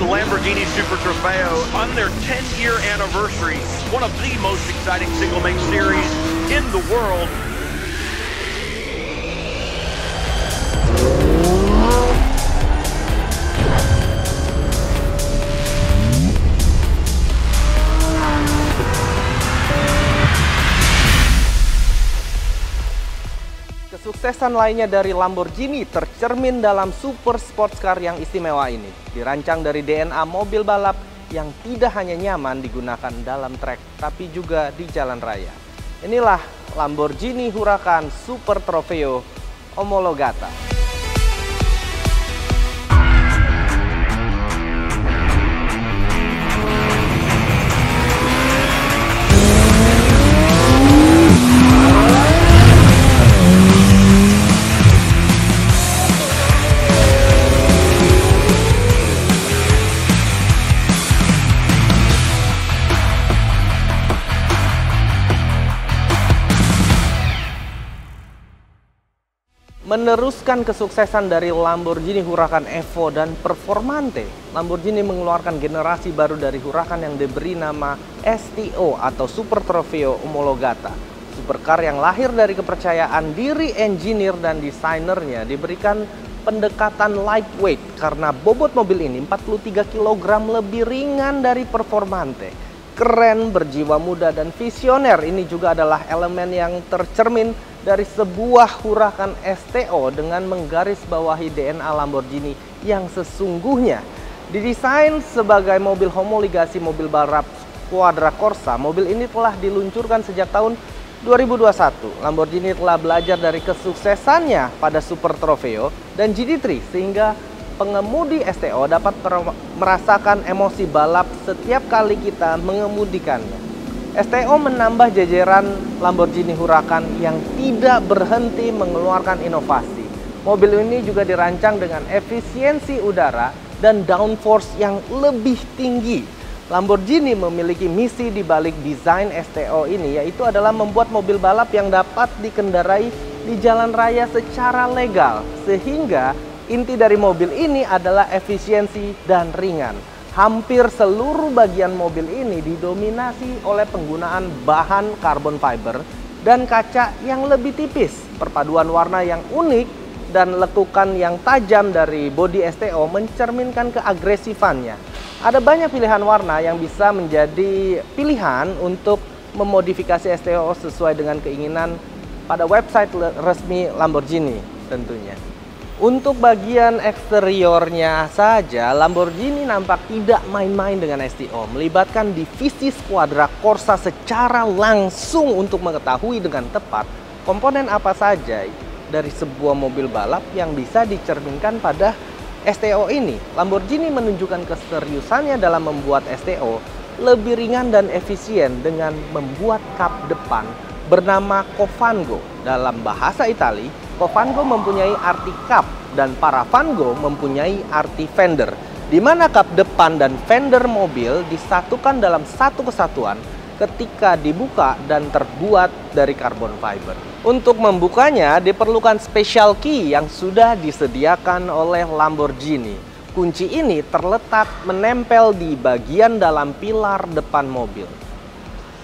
the Lamborghini Super Trofeo on their 10-year anniversary, one of the most exciting single-make series in the world. Kesuksesan lainnya dari Lamborghini tercermin dalam super sports car yang istimewa ini. Dirancang dari DNA mobil balap yang tidak hanya nyaman digunakan dalam trek, tapi juga di jalan raya. Inilah Lamborghini Huracan Super Trofeo Omologata. Meneruskan kesuksesan dari Lamborghini Huracan Evo dan Performante, Lamborghini mengeluarkan generasi baru dari Huracan yang diberi nama STO atau Super Trofeo Omologata. Supercar yang lahir dari kepercayaan diri engineer dan desainernya diberikan pendekatan lightweight karena bobot mobil ini 43 kg lebih ringan dari Performante. Keren, berjiwa muda, dan visioner ini juga adalah elemen yang tercermin dari sebuah Huracan STO dengan menggarisbawahi DNA Lamborghini yang sesungguhnya. Didesain sebagai mobil homoligasi mobil balap Squadra Corsa, mobil ini telah diluncurkan sejak tahun 2021. Lamborghini telah belajar dari kesuksesannya pada Super Trofeo dan GT3 sehingga pengemudi STO dapat merasakan emosi balap setiap kali kita mengemudikannya. STO menambah jajaran Lamborghini Huracan yang tidak berhenti mengeluarkan inovasi. Mobil ini juga dirancang dengan efisiensi udara dan downforce yang lebih tinggi. Lamborghini memiliki misi di balik desain STO ini, yaitu adalah membuat mobil balap yang dapat dikendarai di jalan raya secara legal. Sehingga inti dari mobil ini adalah efisiensi dan ringan. Hampir seluruh bagian mobil ini didominasi oleh penggunaan bahan carbon fiber dan kaca yang lebih tipis. Perpaduan warna yang unik dan lekukan yang tajam dari bodi STO mencerminkan keagresifannya. Ada banyak pilihan warna yang bisa menjadi pilihan untuk memodifikasi STO sesuai dengan keinginan pada website resmi Lamborghini tentunya. Untuk bagian eksteriornya saja, Lamborghini nampak tidak main-main dengan STO, melibatkan divisi Squadra Corsa secara langsung untuk mengetahui dengan tepat komponen apa saja dari sebuah mobil balap yang bisa dicerminkan pada STO ini. Lamborghini menunjukkan keseriusannya dalam membuat STO lebih ringan dan efisien dengan membuat kap depan bernama Covango. Dalam bahasa Italia, Covango mempunyai arti kap dan Paravango mempunyai arti fender, di mana kap depan dan fender mobil disatukan dalam satu kesatuan ketika dibuka dan terbuat dari carbon fiber. Untuk membukanya diperlukan special key yang sudah disediakan oleh Lamborghini. Kunci ini terletak menempel di bagian dalam pilar depan mobil.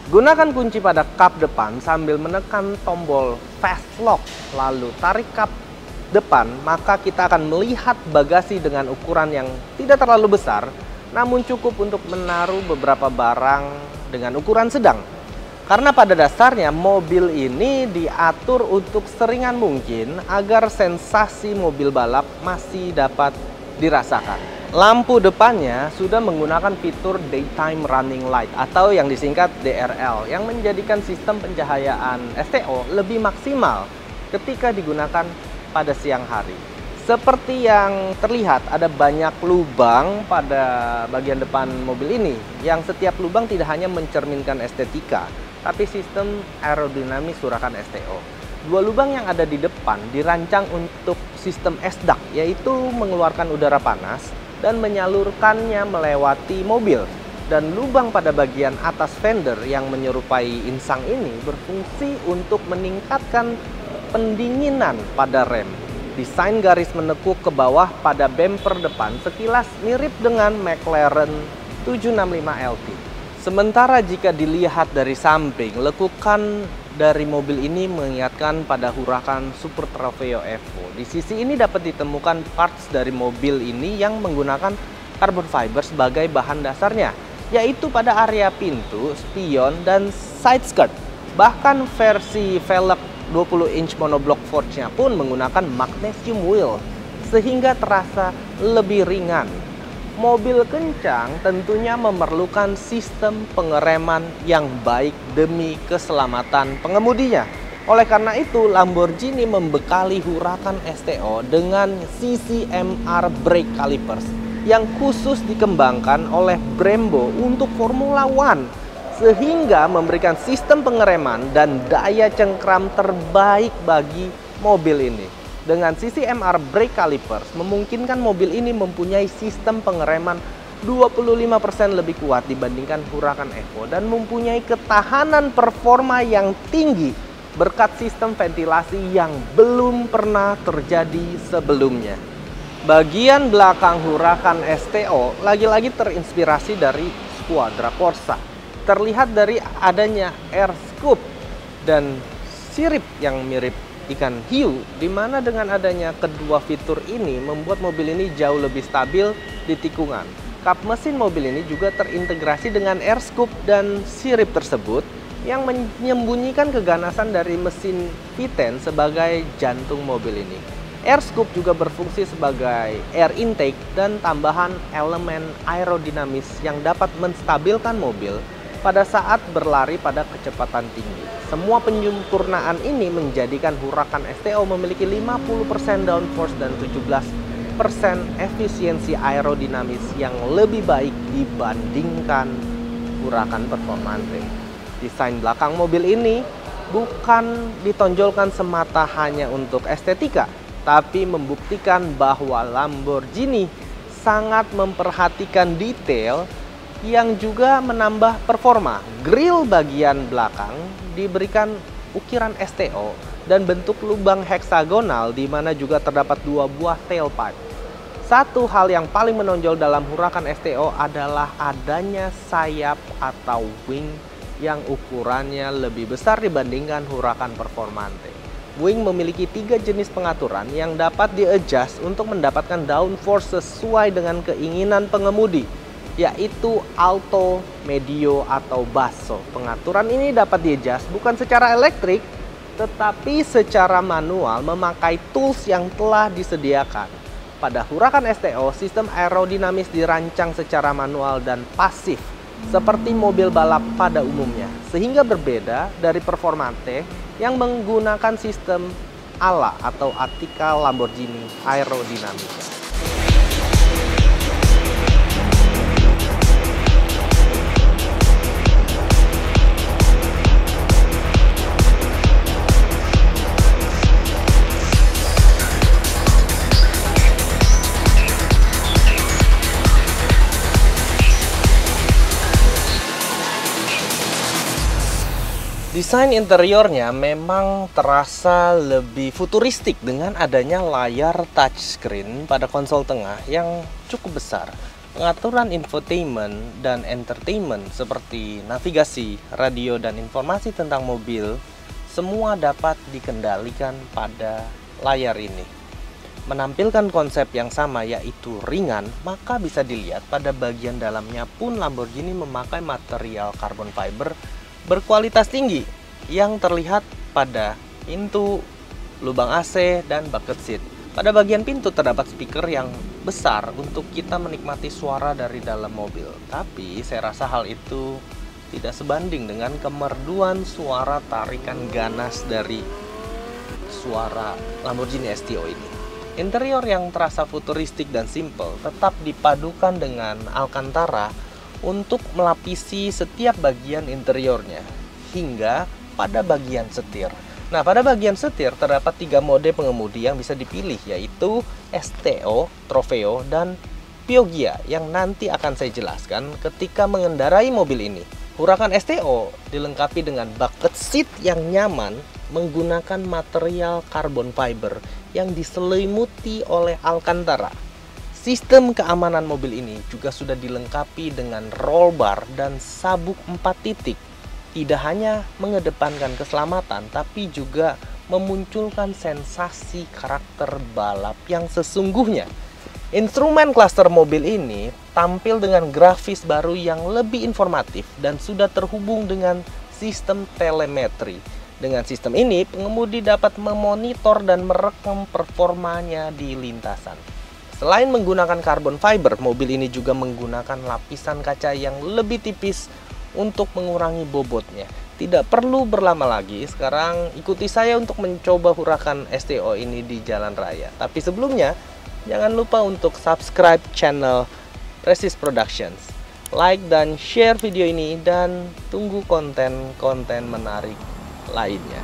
Gunakan kunci pada kap depan sambil menekan tombol fast lock, lalu tarik kap depan, maka kita akan melihat bagasi dengan ukuran yang tidak terlalu besar, namun cukup untuk menaruh beberapa barang dengan ukuran sedang. Karena pada dasarnya mobil ini diatur untuk seringan mungkin agar sensasi mobil balap masih dapat dirasakan. Lampu depannya sudah menggunakan fitur Daytime Running Light atau yang disingkat DRL yang menjadikan sistem pencahayaan STO lebih maksimal ketika digunakan pada siang hari. Seperti yang terlihat ada banyak lubang pada bagian depan mobil ini yang setiap lubang tidak hanya mencerminkan estetika tapi sistem aerodinamis Huracan STO. Dua lubang yang ada di depan dirancang untuk sistem S-duct, yaitu mengeluarkan udara panas dan menyalurkannya melewati mobil. Dan lubang pada bagian atas fender yang menyerupai insang ini berfungsi untuk meningkatkan pendinginan pada rem. Desain garis menekuk ke bawah pada bumper depan sekilas mirip dengan McLaren 765 LT. Sementara jika dilihat dari samping, lekukan dari mobil ini mengingatkan pada Huracan Super Trofeo Evo. Di sisi ini dapat ditemukan parts dari mobil ini yang menggunakan carbon fiber sebagai bahan dasarnya, yaitu pada area pintu, spion, dan side skirt. Bahkan versi velg 20-inch monoblock forge-nya pun menggunakan magnesium wheel, sehingga terasa lebih ringan. Mobil kencang tentunya memerlukan sistem pengereman yang baik demi keselamatan pengemudinya. Oleh karena itu, Lamborghini membekali Huracan STO dengan CCMR brake calipers yang khusus dikembangkan oleh Brembo untuk Formula One, sehingga memberikan sistem pengereman dan daya cengkram terbaik bagi mobil ini. Dengan CCMR brake calipers memungkinkan mobil ini mempunyai sistem pengereman 25% lebih kuat dibandingkan Huracan Evo dan mempunyai ketahanan performa yang tinggi berkat sistem ventilasi yang belum pernah terjadi sebelumnya. Bagian belakang Huracan STO lagi-lagi terinspirasi dari Squadra Corsa. Terlihat dari adanya air scoop dan sirip yang mirip ikan hiu, di mana dengan adanya kedua fitur ini membuat mobil ini jauh lebih stabil di tikungan. Kap mesin mobil ini juga terintegrasi dengan air scoop dan sirip tersebut yang menyembunyikan keganasan dari mesin V10 sebagai jantung mobil ini. Air scoop juga berfungsi sebagai air intake dan tambahan elemen aerodinamis yang dapat menstabilkan mobil pada saat berlari pada kecepatan tinggi. Semua penyempurnaan ini menjadikan Huracan STO memiliki 50% downforce dan 17% efisiensi aerodinamis yang lebih baik dibandingkan Huracan Performante. Desain belakang mobil ini bukan ditonjolkan semata hanya untuk estetika, tapi membuktikan bahwa Lamborghini sangat memperhatikan detail yang juga menambah performa. Grill bagian belakang diberikan ukiran STO dan bentuk lubang heksagonal di mana juga terdapat 2 buah tailpipe. Satu hal yang paling menonjol dalam Huracan STO adalah adanya sayap atau wing yang ukurannya lebih besar dibandingkan Huracan Performante. Wing memiliki 3 jenis pengaturan yang dapat di-adjust untuk mendapatkan downforce sesuai dengan keinginan pengemudi, yaitu alto, medio, atau basso. Pengaturan ini dapat di-adjust bukan secara elektrik, tetapi secara manual memakai tools yang telah disediakan. Pada Huracan STO, sistem aerodinamis dirancang secara manual dan pasif, seperti mobil balap pada umumnya, sehingga berbeda dari Performante yang menggunakan sistem ala atau atikal Lamborghini aerodinamika. Desain interiornya memang terasa lebih futuristik dengan adanya layar touchscreen pada konsol tengah yang cukup besar. Pengaturan infotainment dan entertainment seperti navigasi, radio, dan informasi tentang mobil semua dapat dikendalikan pada layar ini. Menampilkan konsep yang sama yaitu ringan, maka bisa dilihat pada bagian dalamnya pun Lamborghini memakai material carbon fiber berkualitas tinggi yang terlihat pada pintu, lubang AC, dan bucket seat. Pada bagian pintu terdapat speaker yang besar untuk kita menikmati suara dari dalam mobil. Tapi saya rasa hal itu tidak sebanding dengan kemerduan suara tarikan ganas dari suara Lamborghini STO ini. Interior yang terasa futuristik dan simple tetap dipadukan dengan Alcantara untuk melapisi setiap bagian interiornya hingga pada bagian setir. Nah, pada bagian setir terdapat 3 mode pengemudi yang bisa dipilih, yaitu STO, Trofeo, dan Pioggia yang nanti akan saya jelaskan ketika mengendarai mobil ini. Huracan STO dilengkapi dengan bucket seat yang nyaman menggunakan material carbon fiber yang diselimuti oleh Alcantara. Sistem keamanan mobil ini juga sudah dilengkapi dengan roll bar dan sabuk 4 titik. Tidak hanya mengedepankan keselamatan, tapi juga memunculkan sensasi karakter balap yang sesungguhnya. Instrumen cluster mobil ini tampil dengan grafis baru yang lebih informatif dan sudah terhubung dengan sistem telemetri. Dengan sistem ini, pengemudi dapat memonitor dan merekam performanya di lintasan. Selain menggunakan carbon fiber, mobil ini juga menggunakan lapisan kaca yang lebih tipis untuk mengurangi bobotnya. Tidak perlu berlama lagi, sekarang ikuti saya untuk mencoba Huracan STO ini di jalan raya. Tapi sebelumnya, jangan lupa untuk subscribe channel Precis Productions, like dan share video ini, dan tunggu konten-konten menarik lainnya.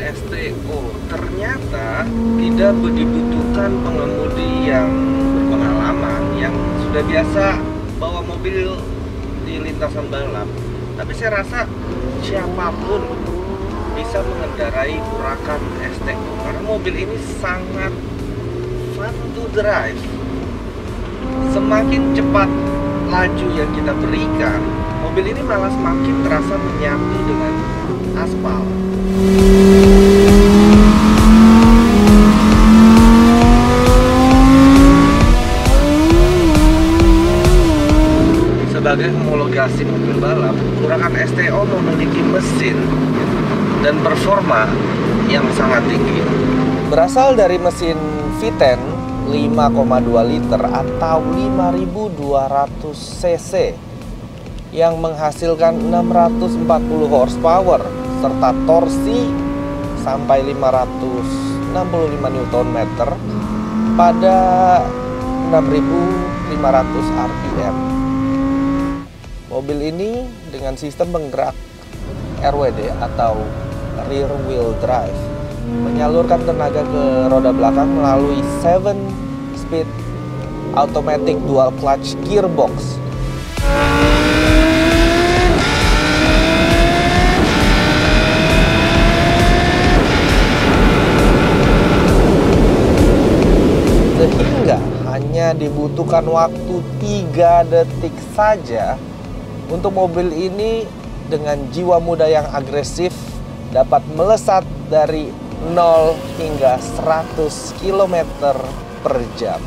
STO ternyata tidak dibutuhkan pengemudi yang berpengalaman, yang sudah biasa bawa mobil di lintasan balap. Tapi saya rasa siapapun bisa mengendarai Huracan STO karena mobil ini sangat fun to drive. Semakin cepat laju yang kita berikan, mobil ini malah semakin terasa menyatu dengan aspal. Sebagai homologasi mobil balap, Huracan STO memiliki mesin dan performa yang sangat tinggi. Berasal dari mesin V10 5,2 liter atau 5200 cc yang menghasilkan 640 horsepower serta torsi sampai 565 Nm pada 6500 rpm. Mobil ini dengan sistem penggerak RWD atau rear wheel drive menyalurkan tenaga ke roda belakang melalui 7-speed automatic dual clutch gearbox. Sehingga hanya dibutuhkan waktu 3 detik saja untuk mobil ini dengan jiwa muda yang agresif dapat melesat dari 0 hingga 100 km per jam.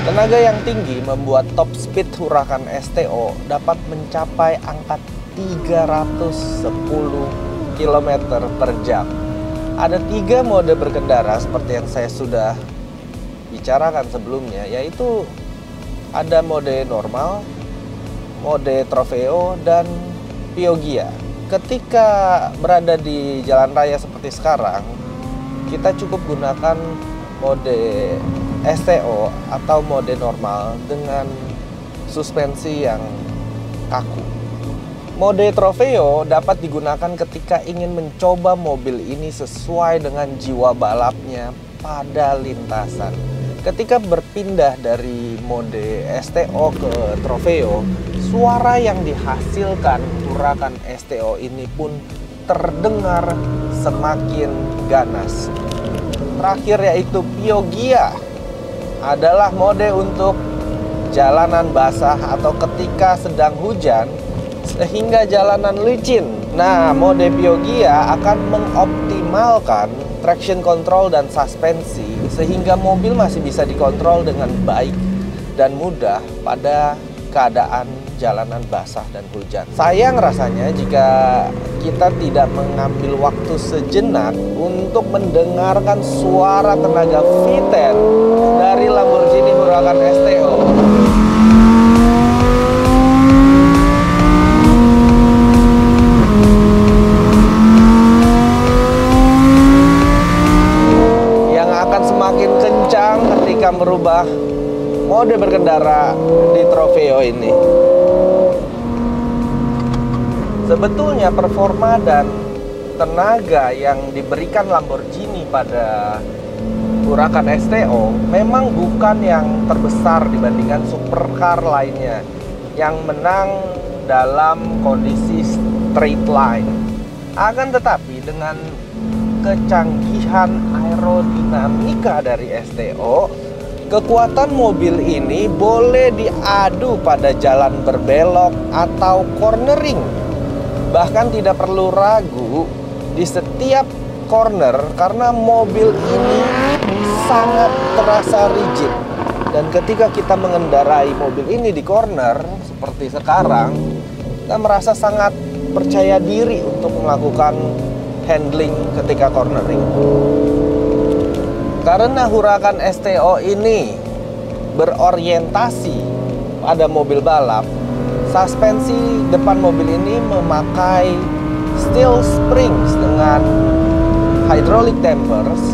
Tenaga yang tinggi membuat top speed Huracan STO dapat mencapai angka 310 km per jam. Ada 3 mode berkendara seperti yang saya sudah bicarakan sebelumnya, yaitu ada mode normal, mode Trofeo, dan Pioggia. Ketika berada di jalan raya seperti sekarang, kita cukup gunakan mode STO atau mode normal dengan suspensi yang kaku. Mode Trofeo dapat digunakan ketika ingin mencoba mobil ini sesuai dengan jiwa balapnya pada lintasan. Ketika berpindah dari mode STO ke Trofeo, suara yang dihasilkan Huracan STO ini pun terdengar semakin ganas. Terakhir yaitu Pioggia, adalah mode untuk jalanan basah atau ketika sedang hujan sehingga jalanan licin. Nah, mode Pioggia akan mengoptimalkan traction control dan suspensi sehingga mobil masih bisa dikontrol dengan baik dan mudah pada keadaan jalanan basah dan hujan. Sayang rasanya jika kita tidak mengambil waktu sejenak untuk mendengarkan suara tenaga V10 dari Lamborghini Huracan STO. mode berkendara di Trofeo ini. Sebetulnya performa dan tenaga yang diberikan Lamborghini pada Huracan STO memang bukan yang terbesar dibandingkan supercar lainnya yang menang dalam kondisi straight line. Akan tetapi dengan kecanggihan aerodinamika dari STO, kekuatan mobil ini boleh diadu pada jalan berbelok atau cornering. Bahkan tidak perlu ragu di setiap corner karena mobil ini sangat terasa rigid. Dan ketika kita mengendarai mobil ini di corner seperti sekarang, kita merasa sangat percaya diri untuk melakukan handling ketika cornering. Karena Huracan STO ini berorientasi pada mobil balap, suspensi depan mobil ini memakai steel springs dengan hydraulic dampers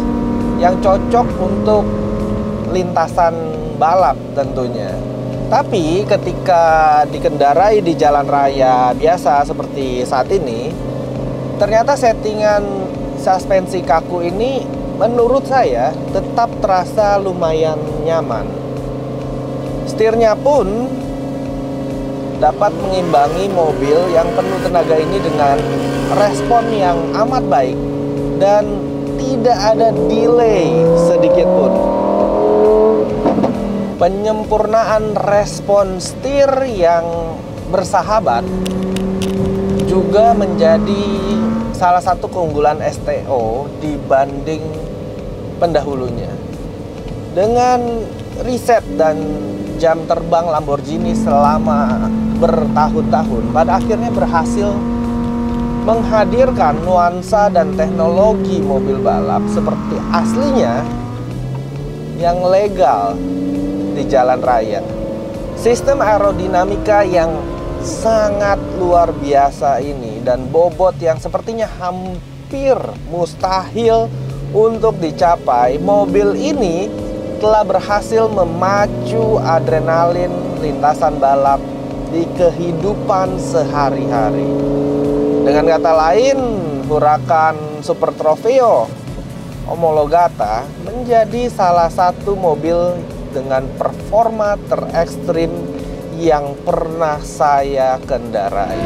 yang cocok untuk lintasan balap tentunya. Tapi ketika dikendarai di jalan raya biasa seperti saat ini, ternyata settingan suspensi kaku ini menurut saya tetap terasa lumayan nyaman. Setirnya pun dapat mengimbangi mobil yang penuh tenaga ini dengan respon yang amat baik dan tidak ada delay sedikit pun. Penyempurnaan respon setir yang bersahabat juga menjadi salah satu keunggulan STO dibanding pendahulunya. Dengan riset dan jam terbang Lamborghini selama bertahun-tahun, pada akhirnya berhasil menghadirkan nuansa dan teknologi mobil balap seperti aslinya yang legal di jalan raya. Sistem aerodinamika yang sangat luar biasa ini dan bobot yang sepertinya hampir mustahil untuk dicapai, mobil ini telah berhasil memacu adrenalin lintasan balap di kehidupan sehari-hari. Dengan kata lain, Huracan Super Trofeo Omologata menjadi salah satu mobil dengan performa terekstrim yang pernah saya kendarai.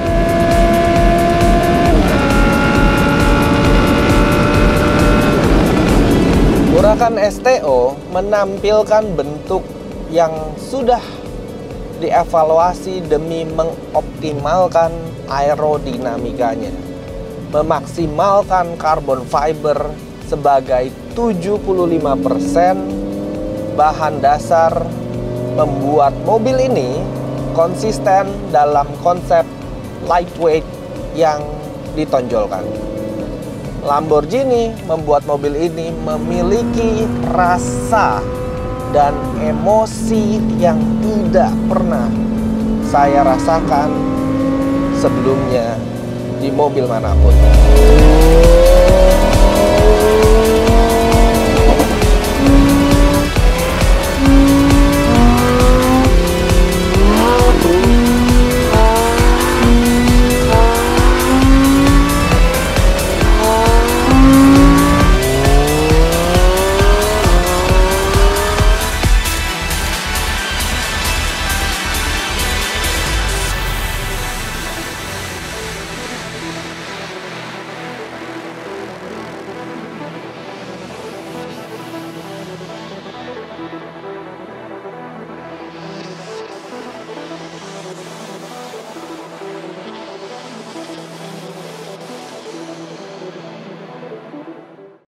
Huracan STO menampilkan bentuk yang sudah dievaluasi demi mengoptimalkan aerodinamikanya, memaksimalkan carbon fiber sebagai 75% bahan dasar, membuat mobil ini konsisten dalam konsep lightweight yang ditonjolkan. Lamborghini membuat mobil ini memiliki rasa dan emosi yang tidak pernah saya rasakan sebelumnya di mobil manapun.